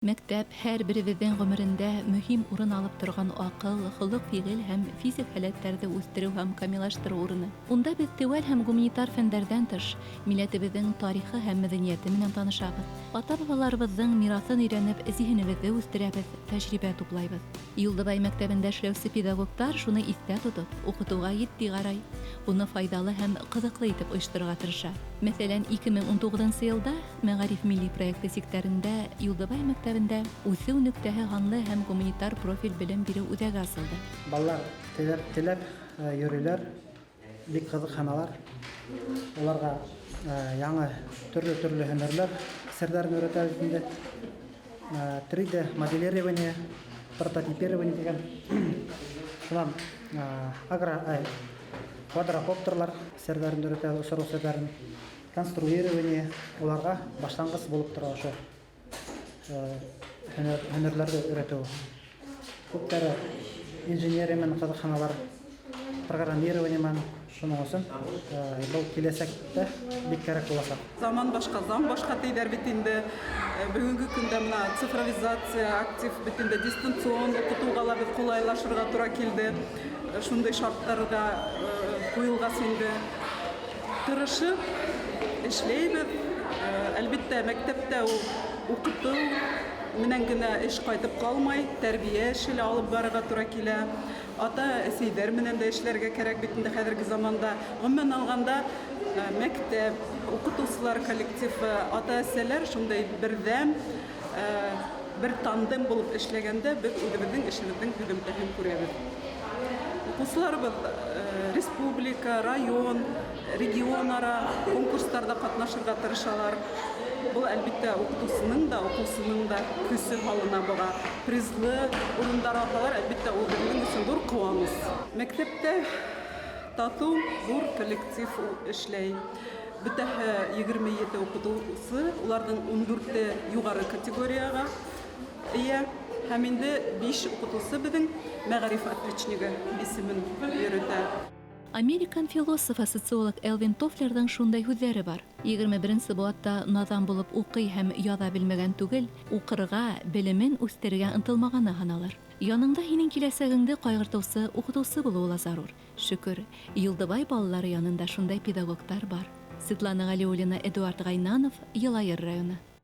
Мәктәп һәр беребеҙҙең ғүмерендә мөһим урын алып торған аҡыл, холоҡ, фиғел һәм физик һәләттәрҙе үҫтереү һәм камиллаштырыу урыны. Унда беҙ теүәл һәм гуманитар фәндәрҙән тыш, милләтебеҙҙең тарихы һәм мәҙәниәте менән танышабыҙ. Ата-бабаларыбыҙҙың мираҫын өйрәнеп, зиһенебеҙҙе үҫтерәбеҙ, тәжрибә туплайбыҙ. Юлдыбай мәктәбендә эшләүсе педагогтар шуны иҫтә тотоп, уҡытыуға етди ҡарай, уны файҙалы һәм ҡыҙыҡлы итеп ойошторорға тырыша. Мәҫәлән, 2019 йылда Мәғариф милли проекты сиктәрендә Юлдыбай мәктәбендә үҫеү нөктәһе һанлы һәм гуманитар профиль белем биреү үҙәге асылды. Балалар теләп йөрөйләр, бик ҡыҙыҡһыналар. Уларға яңы төрлө һөнәрләр серҙәрен өйрәтәбеҙ инде. 3D моделирование, прототипирование дигән. Шунан квадрокоптерлар серҙәрен өйрәтәбеҙ, осору серҙәрен. Конструирование уларға башланғыс булып тора ошо һөнәрләрҙе өйрәтеү. Күптәре инженерия менән ҡыҙыҡһыналар, программирование менән. Шуның өсөн был киләсәктә бик кәрәк буласаҡ. Заман башҡа, зам башҡа тейҙәр бит инде. Бөгөнгө көндә мына цифровизация, актив бит инде, дистанцион уҡытыуға ла беҙ ҡулайлашырға тура килде. Шундай шарттарға ҡуйылғас инде. Тырышып эшләйбеҙ. Әлбиттә, мәктәптә уҡытыу менән генә эш ҡайтып ҡалмай, тәрбиә эше лә алып барырға тура килә. Ата-әсәйҙәр менән дә эшләргә кәрәк бит инде хәҙерге заманда. Ғөмүмән алғанда, мәктәп, уҡытыусылар коллективы, ата-әсәләр шундай берҙәм, бер тандем булып эшләгәндә беҙ үҙебеҙҙең эшебеҙҙең һөҙөмтәһен күрәбеҙ. Уҡыусыларыбыҙ республика, район, регион-ара конкурстарҙа ҡатнашырға тырышалар. Был, әлбиттә, уҡытыусының да, уҡыусының да көсө һалына быға. Призлы урындар алһалар, әлбиттә, ул беҙҙең өсөн ҙур ҡыуаныс. Мәктәптә татыу, ҙур коллектив эшләй. Бөтәһе 27 уҡытыусы, уларҙың 14-те юғары категорияға эйә. Һәм инде 5 уҡытыусы беҙҙең Мәғариф отличнигы исемен йөрөтә. Американ философы, социолог Элвин Тофлерҙың шундай һүҙҙәре бар. 21-нсе быуатта наҙан булып уҡый һәм яҙа белмәгән түгел, уҡырға, белемен үҫтерергә ынтылмағаны һаналыр. Яныңда һинең киләсәгеңде ҡайғыртыусы уҡытыусы булыуы ла зарур. Шөкөр, Юлдыбай балалары янында шундай педагогтар бар. Светлана Ғәлиуллина, Эдуард Ғайнанов, Йылайыр районы.